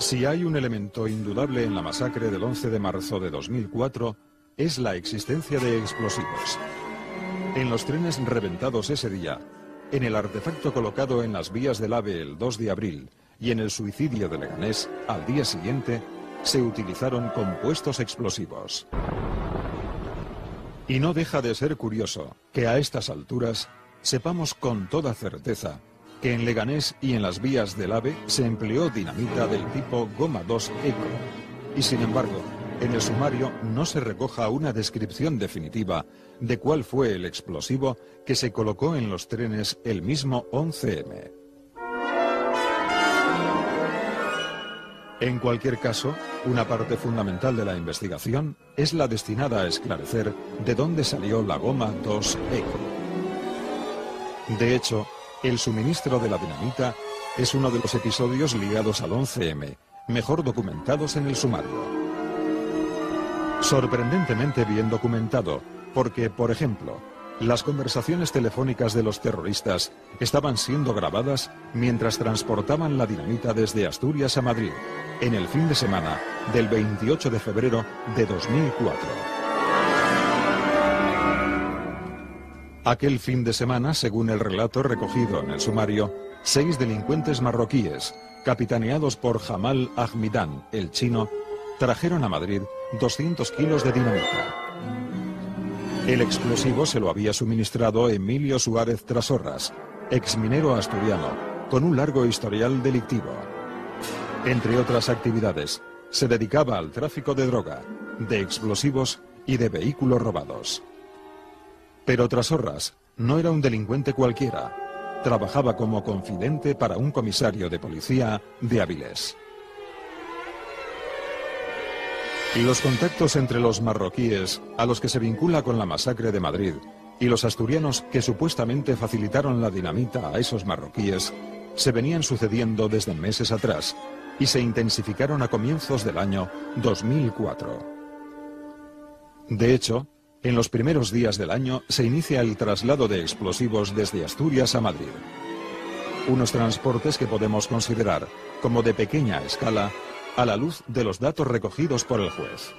Si hay un elemento indudable en la masacre del 11 de marzo de 2004, es la existencia de explosivos. En los trenes reventados ese día, en el artefacto colocado en las vías del AVE el 2 de abril y en el suicidio de Leganés al día siguiente, se utilizaron compuestos explosivos. Y no deja de ser curioso que a estas alturas sepamos con toda certeza que en Leganés y en las vías del AVE se empleó dinamita del tipo Goma 2 Eco. Y sin embargo, en el sumario no se recoja una descripción definitiva de cuál fue el explosivo que se colocó en los trenes el mismo 11M. En cualquier caso, una parte fundamental de la investigación es la destinada a esclarecer de dónde salió la Goma 2 Eco. De hecho, el suministro de la dinamita es uno de los episodios ligados al 11M, mejor documentados en el sumario. Sorprendentemente bien documentado, porque, por ejemplo, las conversaciones telefónicas de los terroristas estaban siendo grabadas mientras transportaban la dinamita desde Asturias a Madrid, en el fin de semana del 28 de febrero de 2004. Aquel fin de semana, según el relato recogido en el sumario, 6 delincuentes marroquíes, capitaneados por Jamal Ahmidan, el chino, trajeron a Madrid 200 kilos de dinamita. El explosivo se lo había suministrado Emilio Suárez Trasorras, exminero asturiano, con un largo historial delictivo. Entre otras actividades, se dedicaba al tráfico de droga, de explosivos y de vehículos robados. Pero Trasorras no era un delincuente cualquiera. Trabajaba como confidente para un comisario de policía de Avilés. Los contactos entre los marroquíes, a los que se vincula con la masacre de Madrid, y los asturianos que supuestamente facilitaron la dinamita a esos marroquíes, se venían sucediendo desde meses atrás y se intensificaron a comienzos del año 2004. De hecho, en los primeros días del año se inicia el traslado de explosivos desde Asturias a Madrid. Unos transportes que podemos considerar como de pequeña escala a la luz de los datos recogidos por el juez.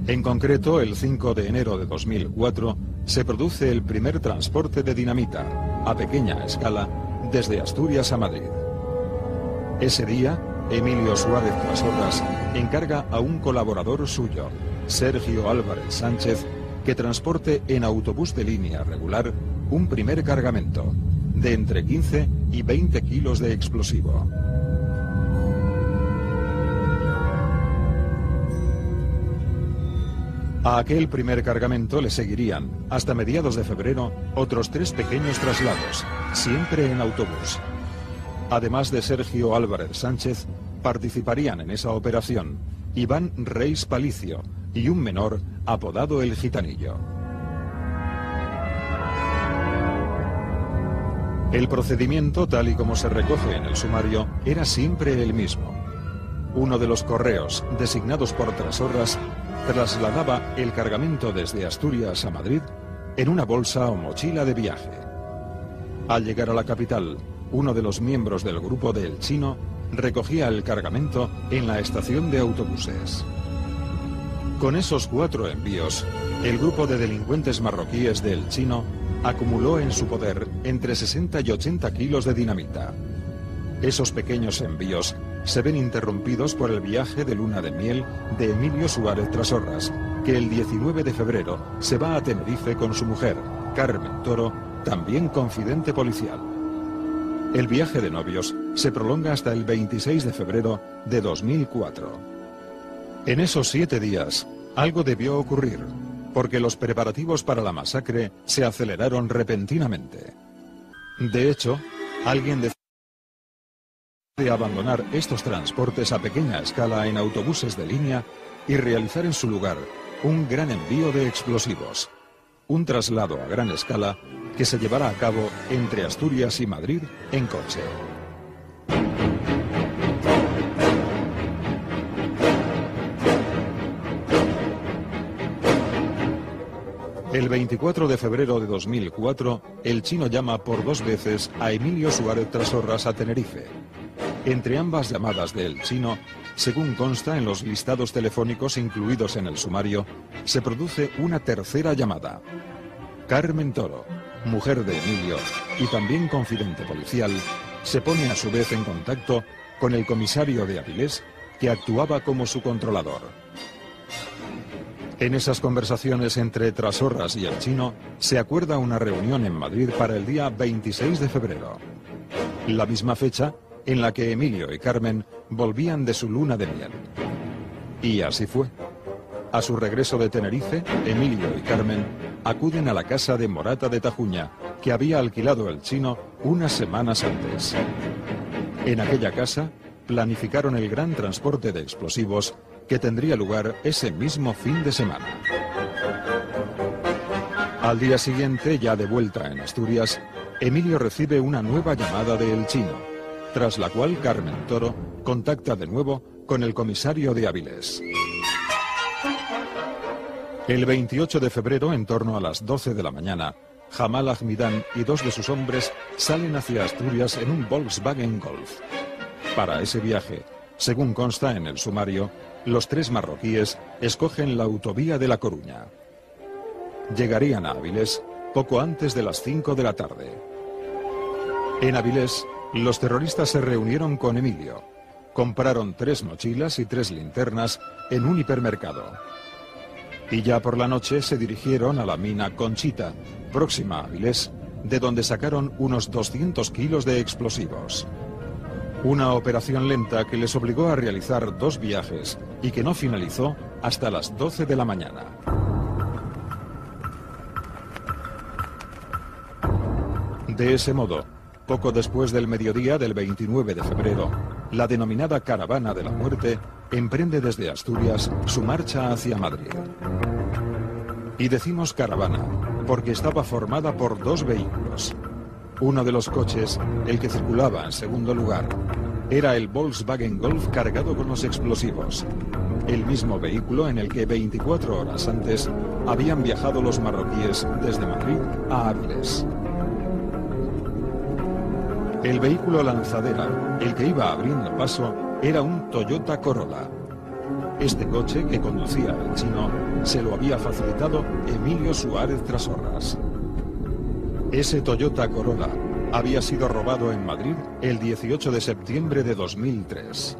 En concreto, el 5 de enero de 2004 se produce el primer transporte de dinamita, a pequeña escala, desde Asturias a Madrid. Ese día, Emilio Suárez Trasorras encarga a un colaborador suyo, Sergio Álvarez Sánchez, que transporte en autobús de línea regular un primer cargamento de entre 15 y 20 kilos de explosivo. A aquel primer cargamento le seguirían, hasta mediados de febrero, otros 3 pequeños traslados, siempre en autobús. Además de Sergio Álvarez Sánchez, participarían en esa operación Iván Reis Palicio y un menor apodado El Gitanillo. El procedimiento, tal y como se recoge en el sumario, era siempre el mismo. Uno de los correos, designados por Trasorras, trasladaba el cargamento desde Asturias a Madrid en una bolsa o mochila de viaje. Al llegar a la capital, uno de los miembros del grupo de El Chino recogía el cargamento en la estación de autobuses. Con esos 4 envíos, el grupo de delincuentes marroquíes de El Chino acumuló en su poder entre 60 y 80 kilos de dinamita. Esos pequeños envíos se ven interrumpidos por el viaje de luna de miel de Emilio Suárez Trasorras, que el 19 de febrero se va a Tenerife con su mujer, Carmen Toro, también confidente policial. El viaje de novios se prolonga hasta el 26 de febrero de 2004. En esos 7 días, algo debió ocurrir, porque los preparativos para la masacre se aceleraron repentinamente. De hecho, alguien decidió abandonar estos transportes a pequeña escala en autobuses de línea y realizar en su lugar un gran envío de explosivos. Un traslado a gran escala que se llevará a cabo entre Asturias y Madrid en coche. El 24 de febrero de 2004, el chino llama por 2 veces a Emilio Suárez Trasorras a Tenerife. Entre ambas llamadas del chino, según consta en los listados telefónicos incluidos en el sumario, se produce una tercera llamada. Carmen Toro, mujer de Emilio y también confidente policial, se pone a su vez en contacto con el comisario de Avilés, que actuaba como su controlador. En esas conversaciones entre Trasorras y el chino, se acuerda una reunión en Madrid para el día 26 de febrero. La misma fecha en la que Emilio y Carmen volvían de su luna de miel. Y así fue. A su regreso de Tenerife, Emilio y Carmen acuden a la casa de Morata de Tajuña, que había alquilado el chino unas semanas antes. En aquella casa, planificaron el gran transporte de explosivos que tendría lugar ese mismo fin de semana. Al día siguiente, ya de vuelta en Asturias, Emilio recibe una nueva llamada de El Chino, tras la cual Carmen Toro contacta de nuevo con el comisario de Avilés. El 28 de febrero, en torno a las 12 de la mañana, Jamal Ahmidán y 2 de sus hombres salen hacia Asturias en un Volkswagen Golf. Para ese viaje, según consta en el sumario, los 3 marroquíes escogen la autovía de La Coruña. Llegarían a Avilés poco antes de las 5 de la tarde. En Avilés, los terroristas se reunieron con Emilio. Compraron 3 mochilas y 3 linternas en un hipermercado. Y ya por la noche se dirigieron a la mina Conchita, próxima a Avilés, de donde sacaron unos 200 kilos de explosivos. Una operación lenta que les obligó a realizar 2 viajes y que no finalizó hasta las 12 de la mañana. De ese modo, poco después del mediodía del 29 de febrero, la denominada Caravana de la Muerte emprende desde Asturias su marcha hacia Madrid. Y decimos caravana porque estaba formada por 2 vehículos. Uno de los coches, el que circulaba en segundo lugar, era el Volkswagen Golf cargado con los explosivos, el mismo vehículo en el que 24 horas antes habían viajado los marroquíes desde Madrid a Avilés. El vehículo lanzadera, el que iba abriendo paso, era un Toyota Corolla. Este coche que conducía el chino se lo había facilitado Emilio Suárez Trasorras. Ese Toyota Corolla había sido robado en Madrid el 18 de septiembre de 2003.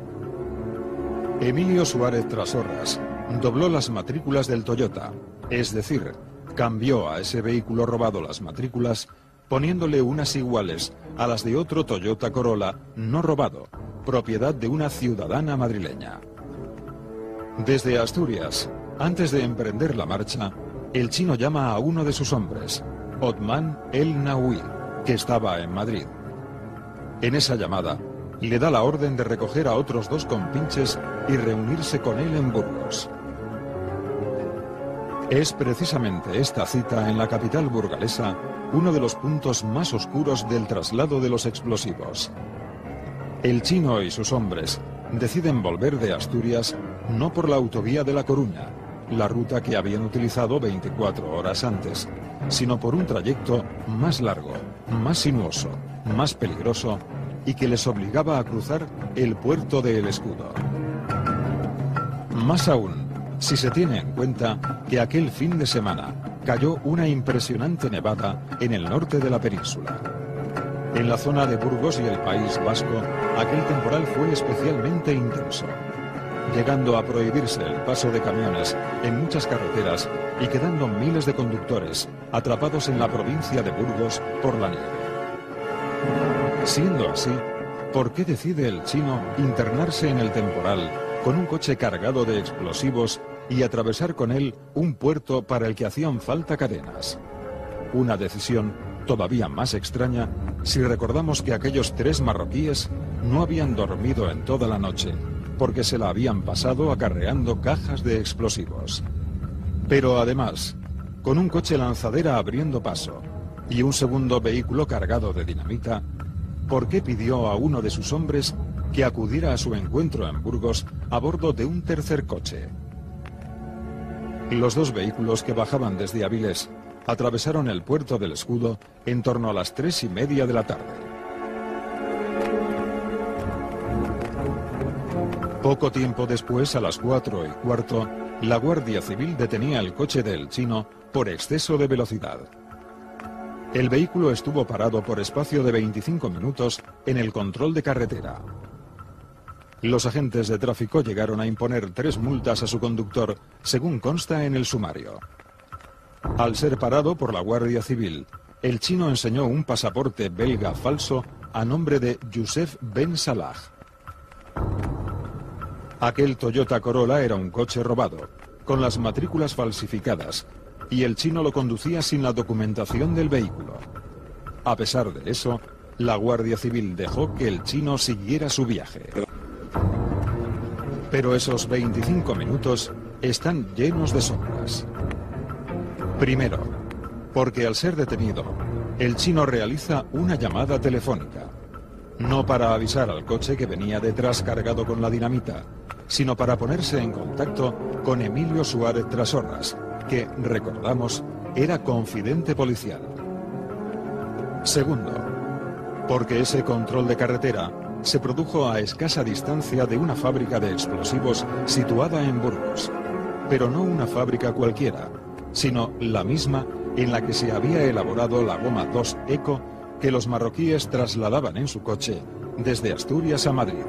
Emilio Suárez Trasorras dobló las matrículas del Toyota, es decir, cambió a ese vehículo robado las matrículas, poniéndole unas iguales a las de otro Toyota Corolla no robado, propiedad de una ciudadana madrileña. Desde Asturias, antes de emprender la marcha, el chino llama a uno de sus hombres, Othman El Naoui, que estaba en Madrid. En esa llamada, le da la orden de recoger a otros 2 compinches y reunirse con él en Burgos. Es precisamente esta cita en la capital burgalesa uno de los puntos más oscuros del traslado de los explosivos. El chino y sus hombres deciden volver de Asturias no por la autovía de La Coruña, la ruta que habían utilizado 24 horas antes, sino por un trayecto más largo, más sinuoso, más peligroso y que les obligaba a cruzar el puerto de El Escudo. Más aún, si se tiene en cuenta que aquel fin de semana cayó una impresionante nevada en el norte de la península. En la zona de Burgos y el País Vasco, aquel temporal fue especialmente intenso, llegando a prohibirse el paso de camiones en muchas carreteras y quedando miles de conductores atrapados en la provincia de Burgos por la nieve. Siendo así, ¿por qué decide el chino internarse en el temporal con un coche cargado de explosivos y atravesar con él un puerto para el que hacían falta cadenas? Una decisión todavía más extraña si recordamos que aquellos 3 marroquíes no habían dormido en toda la noche, porque se la habían pasado acarreando cajas de explosivos. Pero además, con un coche lanzadera abriendo paso y un segundo vehículo cargado de dinamita, ¿por qué pidió a uno de sus hombres que acudiera a su encuentro en Burgos a bordo de un tercer coche? Los 2 vehículos que bajaban desde Avilés atravesaron el puerto del Escudo en torno a las 3:30 de la tarde. Poco tiempo después, a las 4:15, la Guardia Civil detenía el coche del chino por exceso de velocidad. El vehículo estuvo parado por espacio de 25 minutos en el control de carretera. Los agentes de tráfico llegaron a imponer 3 multas a su conductor, según consta en el sumario. Al ser parado por la Guardia Civil, el chino enseñó un pasaporte belga falso a nombre de Youssef Ben Salah. Aquel Toyota Corolla era un coche robado, con las matrículas falsificadas, y el chino lo conducía sin la documentación del vehículo. A pesar de eso, la Guardia Civil dejó que el chino siguiera su viaje. Pero esos 25 minutos están llenos de sombras. Primero, porque al ser detenido, el chino realiza una llamada telefónica, no para avisar al coche que venía detrás cargado con la dinamita, sino para ponerse en contacto con Emilio Suárez Trasorras, que, recordamos, era confidente policial. Segundo, porque ese control de carretera se produjo a escasa distancia de una fábrica de explosivos situada en Burgos, pero no una fábrica cualquiera, sino la misma en la que se había elaborado la goma 2 Eco que los marroquíes trasladaban en su coche desde Asturias a Madrid.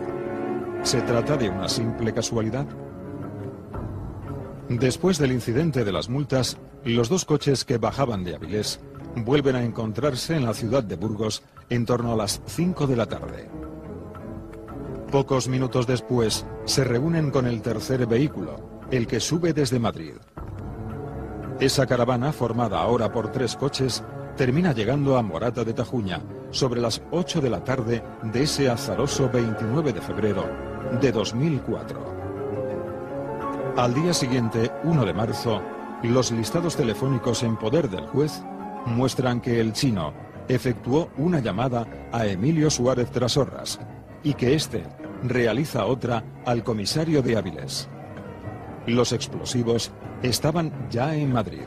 ¿Se trata de una simple casualidad? Después del incidente de las multas, los 2 coches que bajaban de Avilés vuelven a encontrarse en la ciudad de Burgos en torno a las 5 de la tarde. Pocos minutos después, se reúnen con el tercer vehículo, el que sube desde Madrid. Esa caravana, formada ahora por 3 coches, termina llegando a Morata de Tajuña sobre las 8 de la tarde de ese azaroso 29 de febrero de 2004. Al día siguiente, 1 de marzo, los listados telefónicos en poder del juez muestran que el chino efectuó una llamada a Emilio Suárez Trasorras y que éste realiza otra al comisario de Avilés. Los explosivos estaban ya en Madrid.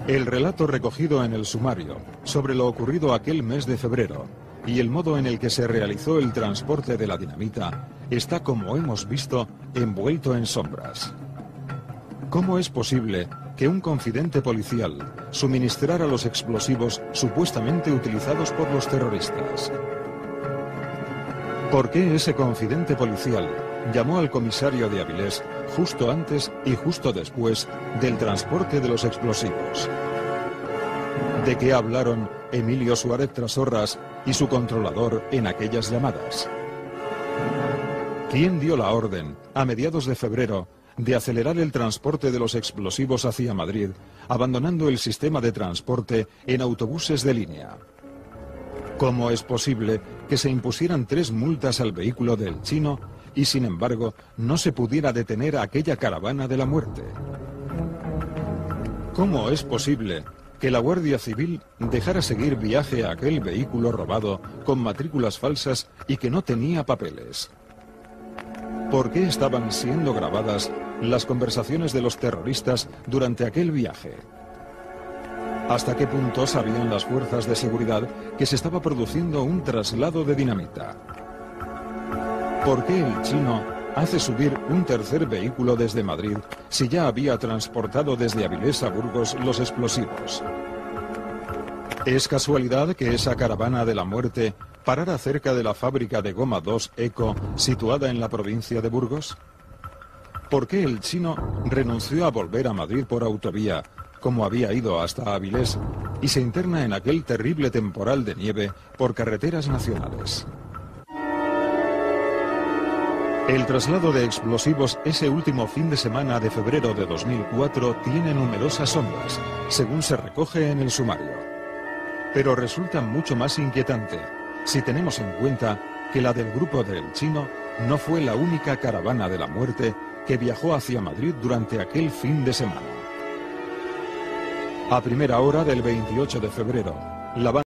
El relato recogido en el sumario sobre lo ocurrido aquel mes de febrero y el modo en el que se realizó el transporte de la dinamita está, como hemos visto, envuelto en sombras. ¿Cómo es posible que un confidente policial suministrara los explosivos supuestamente utilizados por los terroristas? ¿Por qué ese confidente policial llamó al comisario de Avilés justo antes y justo después del transporte de los explosivos? ¿De qué hablaron Emilio Suárez Trasorras y su controlador en aquellas llamadas? ¿Quién dio la orden, a mediados de febrero, de acelerar el transporte de los explosivos hacia Madrid, abandonando el sistema de transporte en autobuses de línea? ¿Cómo es posible que se impusieran 3 multas al vehículo del chino y, sin embargo, no se pudiera detener a aquella caravana de la muerte? ¿Cómo es posible que la Guardia Civil dejara seguir viaje a aquel vehículo robado con matrículas falsas y que no tenía papeles? ¿Por qué estaban siendo grabadas las conversaciones de los terroristas durante aquel viaje? ¿Hasta qué punto sabían las fuerzas de seguridad que se estaba produciendo un traslado de dinamita? ¿Por qué el chino hace subir un tercer vehículo desde Madrid si ya había transportado desde Avilés a Burgos los explosivos? ¿Es casualidad que esa caravana de la muerte parara cerca de la fábrica de goma 2 Eco situada en la provincia de Burgos? ¿Por qué el chino renunció a volver a Madrid por autovía, como había ido hasta Avilés, y se interna en aquel terrible temporal de nieve por carreteras nacionales? El traslado de explosivos ese último fin de semana de febrero de 2004 tiene numerosas sombras, según se recoge en el sumario. Pero resulta mucho más inquietante si tenemos en cuenta que la del grupo del chino no fue la única caravana de la muerte que viajó hacia Madrid durante aquel fin de semana. A primera hora del 28 de febrero, la